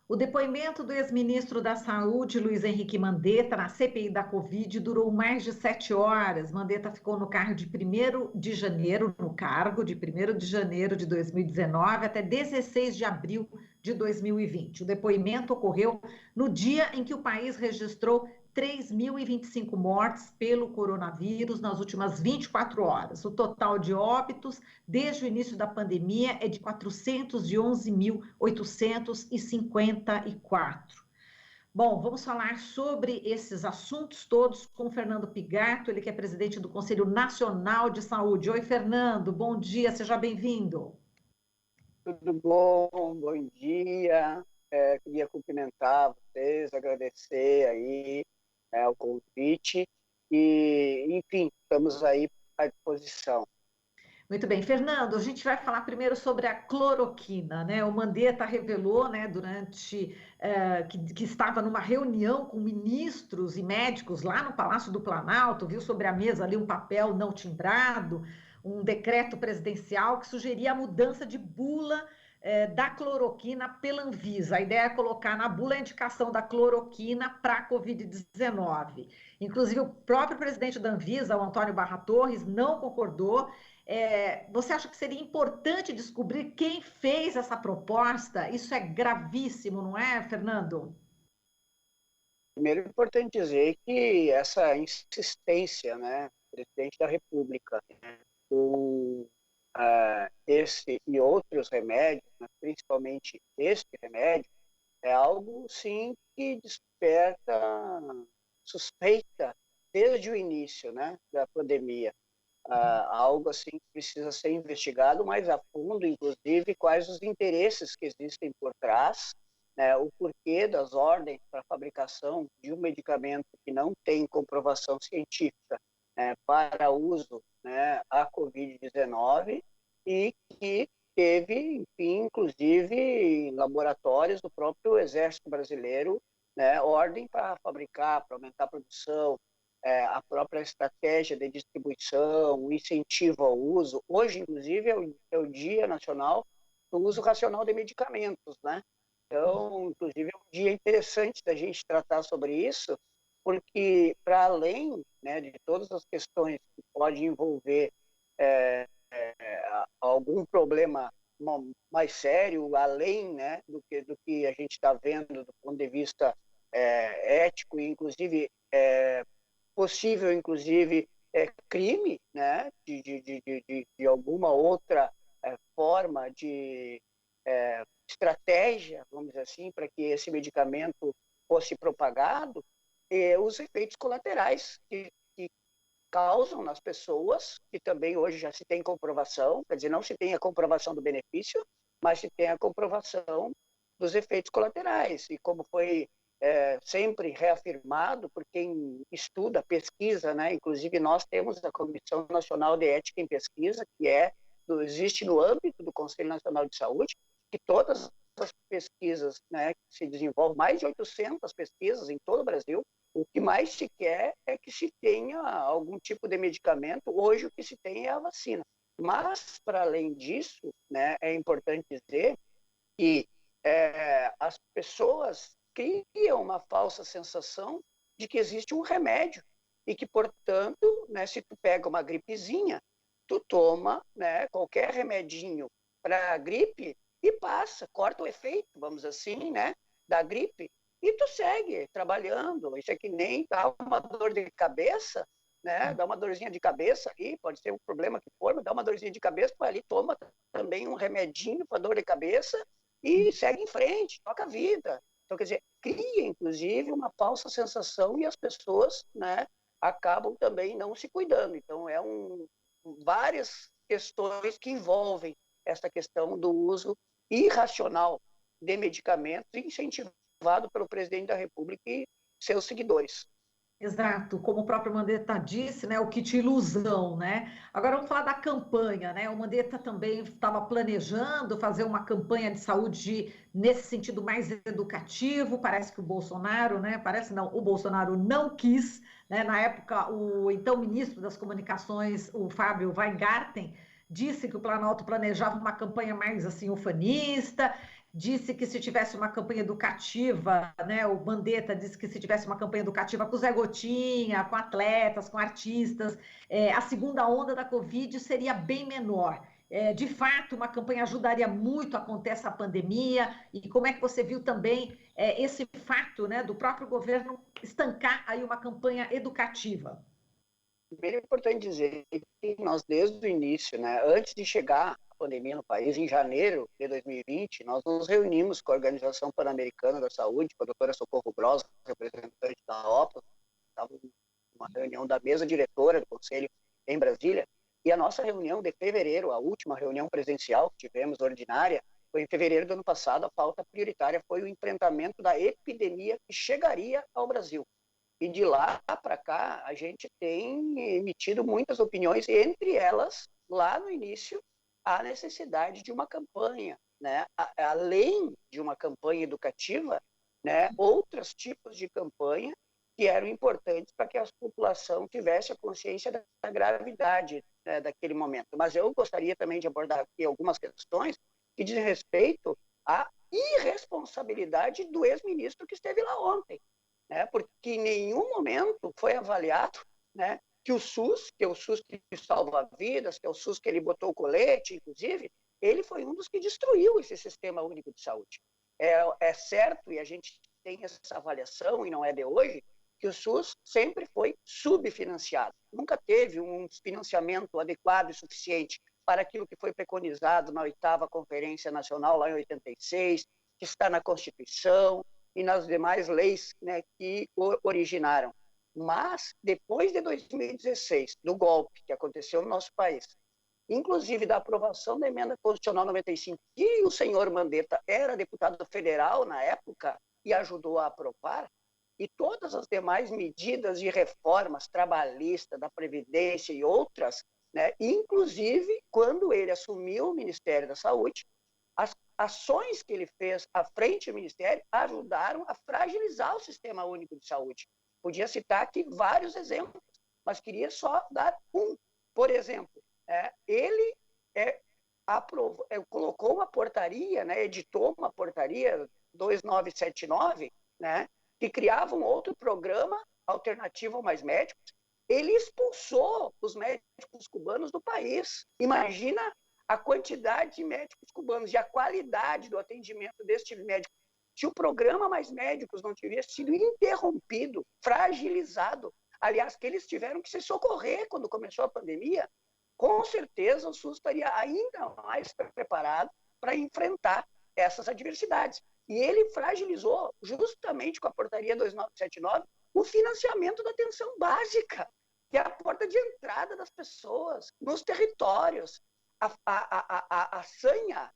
O depoimento do ex-ministro da Saúde, Luiz Henrique Mandetta, na CPI da Covid, durou mais de 7 horas. Mandetta ficou no cargo de 1º de janeiro, no cargo de 1º de janeiro de 2019 até 16 de abril de 2020. O depoimento ocorreu no dia em que o país registrou 3.025 mortes pelo coronavírus nas últimas 24 horas. O total de óbitos desde o início da pandemia é de 411.854. Bom, vamos falar sobre esses assuntos todos com o Fernando Pigato, ele que é presidente do Conselho Nacional de Saúde. Oi, Fernando, bom dia, seja bem-vindo. Tudo bom? Bom dia. Queria cumprimentar vocês, agradecer aí o convite e, enfim, estamos aí à disposição. Muito bem, Fernando, a gente vai falar primeiro sobre a cloroquina, né? O Mandetta revelou, né, que estava numa reunião com ministros e médicos lá no Palácio do Planalto, viu sobre a mesa ali um papel não timbrado, um decreto presidencial que sugeria a mudança de bula da cloroquina pela Anvisa. A ideia é colocar na bula a indicação da cloroquina para a Covid-19. Inclusive, o próprio presidente da Anvisa, o Antônio Barra Torres, não concordou. Você acha que seria importante descobrir quem fez essa proposta? Isso é gravíssimo, não é, Fernando? Primeiro, é importante dizer que essa insistência, né, do presidente da República, né, com esse e outros remédios, né, principalmente este remédio, é algo, sim, que desperta suspeita desde o início, né, da pandemia. Algo assim que precisa ser investigado mais a fundo, inclusive quais os interesses que existem por trás, né, o porquê das ordens para a fabricação de um medicamento que não tem comprovação científica para uso, né, a Covid-19 e que teve, enfim, inclusive em laboratórios do próprio Exército Brasileiro, né, ordem para fabricar, para aumentar a produção, a própria estratégia de distribuição, o incentivo ao uso. Hoje, inclusive, é o Dia Nacional do Uso Racional de Medicamentos, né? Então, inclusive, é um dia interessante da gente tratar sobre isso, porque, para além, né, de todas as questões que podem envolver algum problema mais sério, além, né, do que a gente está vendo do ponto de vista ético e, inclusive, possível, inclusive, crime, né, de alguma outra forma de estratégia, vamos dizer assim, para que esse medicamento fosse propagado, os efeitos colaterais que causam nas pessoas, que também hoje já se tem comprovação, quer dizer, não se tem a comprovação do benefício, mas se tem a comprovação dos efeitos colaterais. E como foi sempre reafirmado por quem estuda, pesquisa, né? Inclusive nós temos a Comissão Nacional de Ética em Pesquisa, que existe no âmbito do Conselho Nacional de Saúde, que todas as pesquisas, né, que se desenvolvem, mais de 800 pesquisas em todo o Brasil, o que mais se quer é que se tenha algum tipo de medicamento. Hoje o que se tem é a vacina. Mas, para além disso, né, é importante dizer que as pessoas criam uma falsa sensação de que existe um remédio e que, portanto, né, se tu pega uma gripezinha, tu toma, né, qualquer remedinho para a gripe e passa, corta o efeito, vamos assim, né, da gripe, e tu segue trabalhando. Isso é que nem dá uma dor de cabeça, né, dá uma dorzinha de cabeça aí, pode ser um problema que for, mas dá uma dorzinha de cabeça, tu ali toma também um remedinho para dor de cabeça e segue em frente, toca a vida. Então, quer dizer, cria, inclusive, uma falsa sensação e as pessoas, né, acabam também não se cuidando. Então, várias questões que envolvem essa questão do uso irracional de medicamentos incentivado pelo presidente da República e seus seguidores. Exato, como o próprio Mandetta disse, né, o kit ilusão, né? Agora vamos falar da campanha, né? O Mandetta também estava planejando fazer uma campanha de saúde nesse sentido mais educativo. Parece que o Bolsonaro, né? Parece não, o Bolsonaro não quis, né? Na época, o então ministro das Comunicações, o Fábio Weingarten, disse que o Planalto planejava uma campanha mais assim ufanista, disse que se tivesse uma campanha educativa, né, o Mandetta disse que se tivesse uma campanha educativa com o Zé Gotinha, com atletas, com artistas, a segunda onda da Covid seria bem menor. De fato, uma campanha ajudaria muito a conter essa pandemia, e como é que você viu também esse fato, né, do próprio governo estancar aí uma campanha educativa? Bem importante dizer que nós, desde o início, né, antes de chegar a pandemia no país, em janeiro de 2020, nós nos reunimos com a Organização Pan-Americana da Saúde, com a doutora Socorro Gross, representante da OPAS, estava uma reunião da mesa diretora do Conselho em Brasília, e a nossa reunião de fevereiro, a última reunião presencial que tivemos, ordinária, foi em fevereiro do ano passado. A pauta prioritária foi o enfrentamento da epidemia que chegaria ao Brasil. E de lá para cá, a gente tem emitido muitas opiniões, entre elas, lá no início, a necessidade de uma campanha, né? Além de uma campanha educativa, né? Outros tipos de campanha que eram importantes para que a população tivesse a consciência da gravidade, né, daquele momento. Mas eu gostaria também de abordar aqui algumas questões que dizem respeito à irresponsabilidade do ex-ministro que esteve lá ontem, né? Porque em nenhum momento foi avaliado, né, que o SUS, que é o SUS que salva vidas, que é o SUS que ele botou o colete, inclusive, ele foi um dos que destruiu esse sistema único de saúde. É certo, e a gente tem essa avaliação, e não é de hoje, que o SUS sempre foi subfinanciado. Nunca teve um financiamento adequado e suficiente para aquilo que foi preconizado na 8ª Conferência Nacional, lá em 86, que está na Constituição e nas demais leis, né, que originaram. Mas, depois de 2016, do golpe que aconteceu no nosso país, inclusive da aprovação da Emenda Constitucional 95, que o senhor Mandetta era deputado federal na época e ajudou a aprovar, e todas as demais medidas de reformas trabalhistas, da Previdência e outras, né, inclusive quando ele assumiu o Ministério da Saúde, as ações que ele fez à frente do Ministério ajudaram a fragilizar o Sistema Único de Saúde. Podia citar aqui vários exemplos, mas queria só dar um. Por exemplo, ele colocou uma portaria, né, editou uma portaria 2979, né, que criava um outro programa alternativo ao Mais Médicos. Ele expulsou os médicos cubanos do país. Imagina a quantidade de médicos cubanos e a qualidade do atendimento deste médico. Se o programa Mais Médicos não tivesse sido interrompido, fragilizado, aliás, que eles tiveram que se socorrer quando começou a pandemia, com certeza o SUS estaria ainda mais preparado para enfrentar essas adversidades. E ele fragilizou, justamente com a portaria 2979, o financiamento da atenção básica, que é a porta de entrada das pessoas nos territórios. A sanha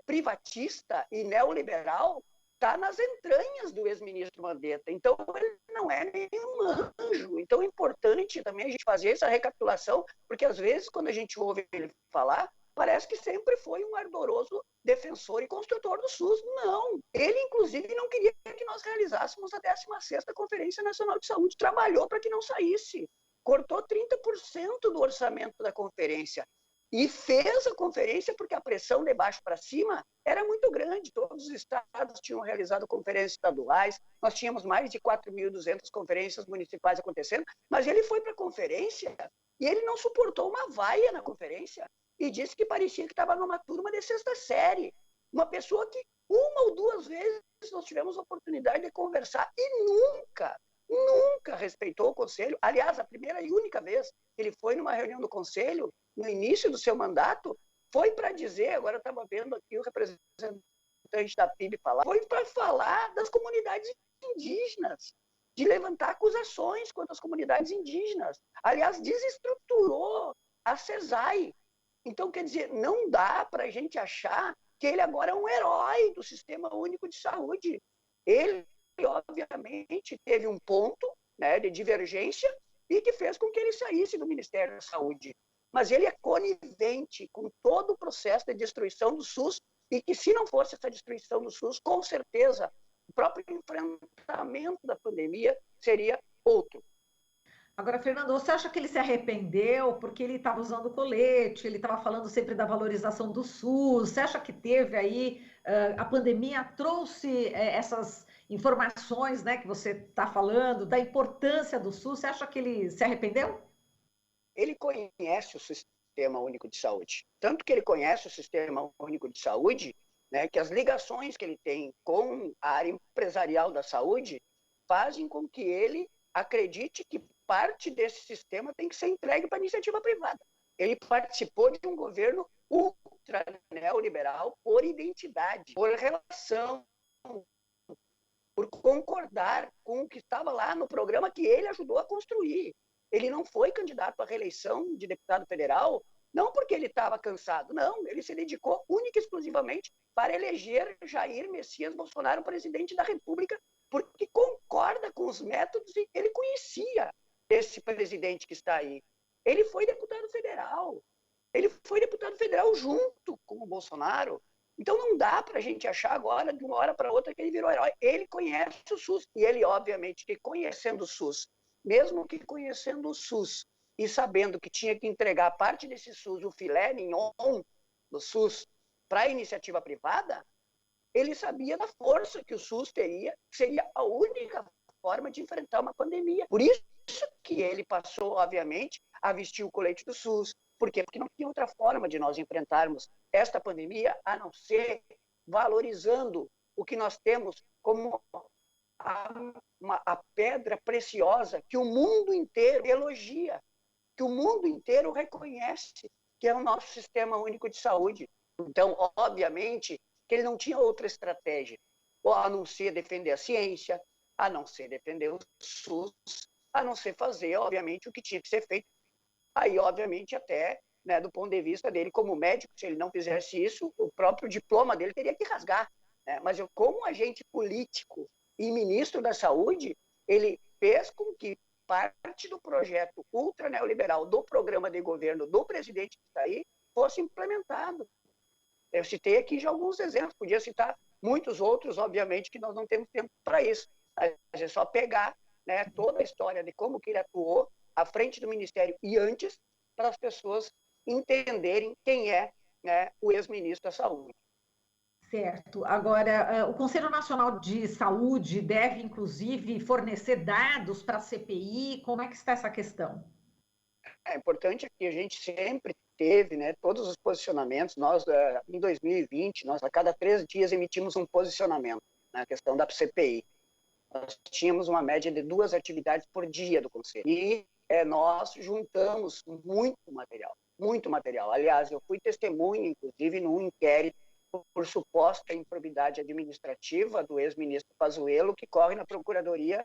privatista e neoliberal está nas entranhas do ex-ministro Mandetta. Então, ele não é nenhum anjo. Então, é importante também a gente fazer essa recapitulação, porque, às vezes, quando a gente ouve ele falar, parece que sempre foi um ardoroso defensor e construtor do SUS. Não. Ele, inclusive, não queria que nós realizássemos a 16ª Conferência Nacional de Saúde. Trabalhou para que não saísse. Cortou 30% do orçamento da conferência. E fez a conferência porque a pressão de baixo para cima era muito grande. Todos os estados tinham realizado conferências estaduais, nós tínhamos mais de 4.200 conferências municipais acontecendo, mas ele foi para a conferência e ele não suportou uma vaia na conferência e disse que parecia que estava numa turma de 6ª série. Uma pessoa que uma ou duas vezes nós tivemos a oportunidade de conversar e nunca respeitou o Conselho. Aliás, a primeira e única vez que ele foi numa reunião do Conselho, no início do seu mandato, foi para dizer, agora eu estava vendo aqui o representante da PIB falar, foi para falar das comunidades indígenas, de levantar acusações contra as comunidades indígenas. Aliás, desestruturou a CESAI. Então, quer dizer, não dá para a gente achar que ele agora é um herói do Sistema Único de Saúde. Ele, obviamente, teve um ponto, né, de divergência e que fez com que ele saísse do Ministério da Saúde. Mas ele é conivente com todo o processo de destruição do SUS e que, se não fosse essa destruição do SUS, com certeza, o próprio enfrentamento da pandemia seria outro. Agora, Fernando, você acha que ele se arrependeu porque ele estava usando colete, ele estava falando sempre da valorização do SUS? Você acha que teve aí A pandemia trouxe essas informações, né, que você está falando, da importância do SUS. Você acha que ele se arrependeu? Ele conhece o Sistema Único de Saúde. Tanto que ele conhece o Sistema Único de Saúde, né, que as ligações que ele tem com a área empresarial da saúde fazem com que ele acredite que parte desse sistema tem que ser entregue para a iniciativa privada. Ele participou de um governo ultra neoliberal por identidade, por relação, por concordar com o que estava lá no programa que ele ajudou a construir. Ele não foi candidato à reeleição de deputado federal, não porque ele estava cansado, não, ele se dedicou única e exclusivamente para eleger Jair Messias Bolsonaro presidente da República, porque concorda com os métodos e ele conhecia esse presidente que está aí. Ele foi deputado federal. Ele foi deputado federal junto com o Bolsonaro. Então não dá para a gente achar agora, de uma hora para outra, que ele virou herói. Ele conhece o SUS. E ele, obviamente, que conhecendo o SUS, mesmo que conhecendo o SUS e sabendo que tinha que entregar parte desse SUS, o filé mignon do SUS, para a iniciativa privada, ele sabia da força que o SUS teria, que seria a única forma de enfrentar uma pandemia. Por isso que ele passou, obviamente, a vestir o colete do SUS. Por quê? Porque não tinha outra forma de nós enfrentarmos esta pandemia a não ser valorizando o que nós temos como a pedra preciosa que o mundo inteiro elogia, que o mundo inteiro reconhece, que é o nosso Sistema Único de Saúde. Então, obviamente, que ele não tinha outra estratégia, a não ser defender a ciência, a não ser defender o SUS, a não ser fazer, obviamente, o que tinha que ser feito. Aí, obviamente, até, né, do ponto de vista dele como médico, se ele não fizesse isso, o próprio diploma dele teria que rasgar. Né? Mas como agente político e ministro da Saúde, ele fez com que parte do projeto ultra neoliberal do programa de governo do presidente que está aí fosse implementado. Eu citei aqui já alguns exemplos, podia citar muitos outros, obviamente, que nós não temos tempo para isso. Mas é só pegar, né, toda a história de como que ele atuou à frente do Ministério e antes, para as pessoas entenderem quem é, né, o ex-ministro da Saúde. Certo. Agora, o Conselho Nacional de Saúde deve, inclusive, fornecer dados para a CPI. Como é que está essa questão? É importante que a gente sempre teve, né, todos os posicionamentos. Nós, em 2020, nós a cada 3 dias emitimos um posicionamento na questão da CPI. Nós tínhamos uma média de 2 atividades por dia do Conselho. E nós juntamos muito material, muito material. Aliás, eu fui testemunha, inclusive, num inquérito por suposta improbidade administrativa do ex-ministro Pazuello, que corre na Procuradoria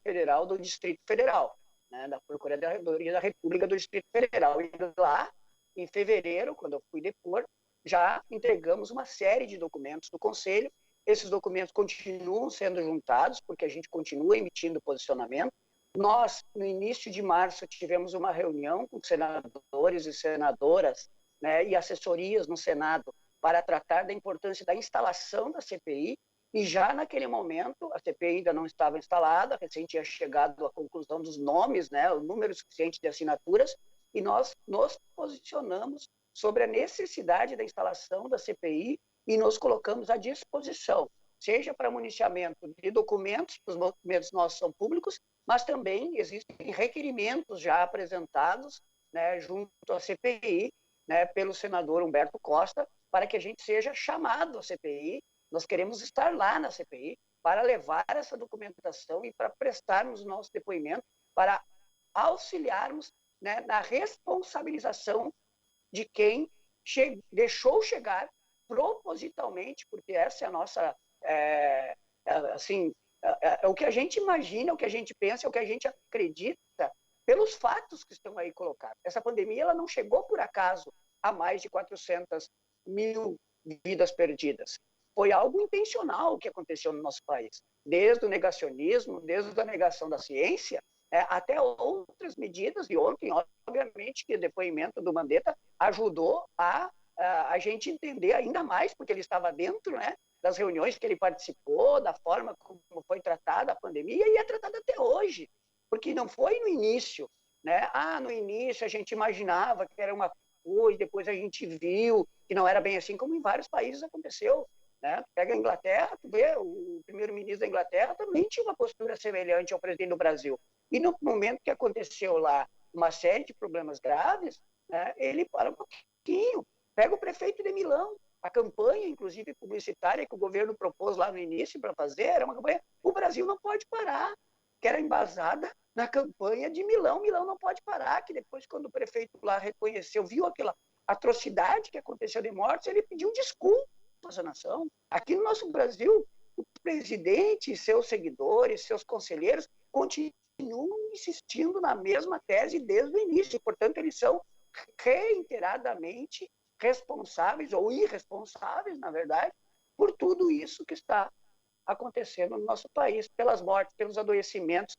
Federal do Distrito Federal, né, da Procuradoria da República do Distrito Federal. E lá, em fevereiro, quando eu fui depor, já entregamos uma série de documentos do Conselho. Esses documentos continuam sendo juntados, porque a gente continua emitindo posicionamento. Nós, no início de março, tivemos uma reunião com senadores e senadoras, né, e assessorias no Senado para tratar da importância da instalação da CPI, e já naquele momento a CPI ainda não estava instalada, recém tinha chegado à conclusão dos nomes, né, o número suficiente de assinaturas, e nós nos posicionamos sobre a necessidade da instalação da CPI e nos colocamos à disposição, seja para municiamento de documentos, os documentos nossos são públicos, mas também existem requerimentos já apresentados, né, junto à CPI, né, pelo senador Humberto Costa, para que a gente seja chamado à CPI. Nós queremos estar lá na CPI para levar essa documentação e para prestarmos o nosso depoimento, para auxiliarmos, né, na responsabilização de quem deixou chegar propositalmente, porque essa é a nossa, o que a gente imagina, o que a gente pensa, o que a gente acredita, pelos fatos que estão aí colocados. Essa pandemia ela não chegou por acaso a mais de 400.000 vidas perdidas. Foi algo intencional que aconteceu no nosso país, desde o negacionismo, desde a negação da ciência, até outras medidas. E ontem, obviamente, que o depoimento do Mandetta ajudou a gente entender ainda mais, porque ele estava dentro, né, das reuniões que ele participou, da forma como foi tratada a pandemia, e é tratada até hoje, porque não foi no início, né? No início a gente imaginava que era uma coisa, depois a gente viu que não era bem assim, como em vários países aconteceu. né? Pega a Inglaterra, tu vê, o primeiro-ministro da Inglaterra também tinha uma postura semelhante ao presidente do Brasil. E no momento que aconteceu lá uma série de problemas graves, né, ele para um pouquinho, pega o prefeito de Milão, a campanha, inclusive publicitária, que o governo propôs lá no início para fazer, era uma campanha, o Brasil não pode parar, que era embasada na campanha de Milão. Milão não pode parar, que depois, quando o prefeito lá reconheceu, viu aquela atrocidade que aconteceu de mortes, ele pediu desculpas à nação. Aqui no nosso Brasil, o presidente, seus seguidores, seus conselheiros, continuam insistindo na mesma tese desde o início. Portanto, eles são reiteradamente responsáveis, ou irresponsáveis, na verdade, por tudo isso que está acontecendo no nosso país, pelas mortes, pelos adoecimentos,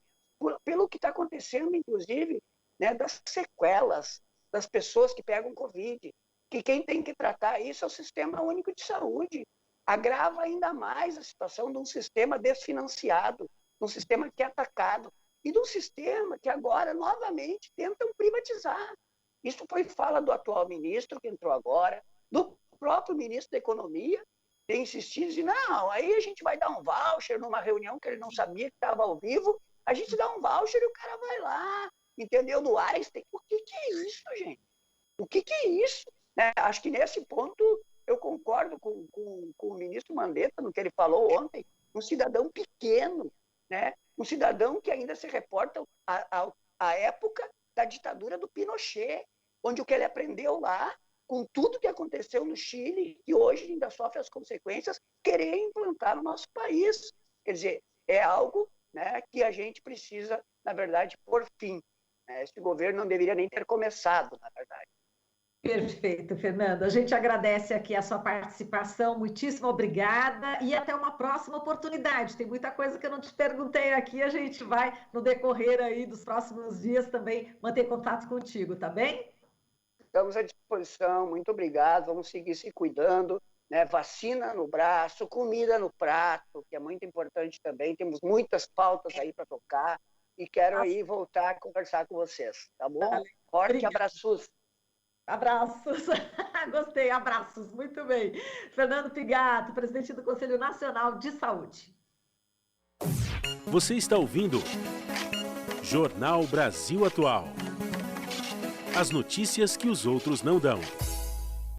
pelo que está acontecendo, inclusive, né, das sequelas das pessoas que pegam Covid, que quem tem que tratar isso é o Sistema Único de Saúde. Agrava ainda mais a situação de um sistema desfinanciado, de um sistema que é atacado, e de um sistema que agora, novamente, tentam privatizar. Isso foi fala do atual ministro, que entrou agora, do próprio ministro da Economia, tem insistido, e não, aí a gente vai dar um voucher numa reunião que ele não sabia que estava ao vivo, a gente dá um voucher e o cara vai lá, entendeu? No Einstein. O que é isso, gente? O que é isso? Né? Acho que nesse ponto eu concordo com o ministro Mandetta, no que ele falou ontem, um cidadão pequeno, né? Um cidadão que ainda se reporta à época da ditadura do Pinochet, onde o que ele aprendeu lá, com tudo que aconteceu no Chile, e hoje ainda sofre as consequências, querer implantar no nosso país. Quer dizer, é algo, né, que a gente precisa, na verdade, pôr fim. Esse governo não deveria nem ter começado, na verdade. Perfeito, Fernando. A gente agradece aqui a sua participação, muitíssimo obrigada e até uma próxima oportunidade. Tem muita coisa que eu não te perguntei aqui, a gente vai, no decorrer aí dos próximos dias, também manter contato contigo, tá bem? Estamos à disposição, muito obrigado, vamos seguir se cuidando, né? Vacina no braço, comida no prato, que é muito importante também, temos muitas pautas aí para tocar e quero aí voltar a conversar com vocês, tá bom? Forte abraços. Abraços, gostei, abraços, muito bem. Fernando Pigato, presidente do Conselho Nacional de Saúde. Você está ouvindo Jornal Brasil Atual. As notícias que os outros não dão.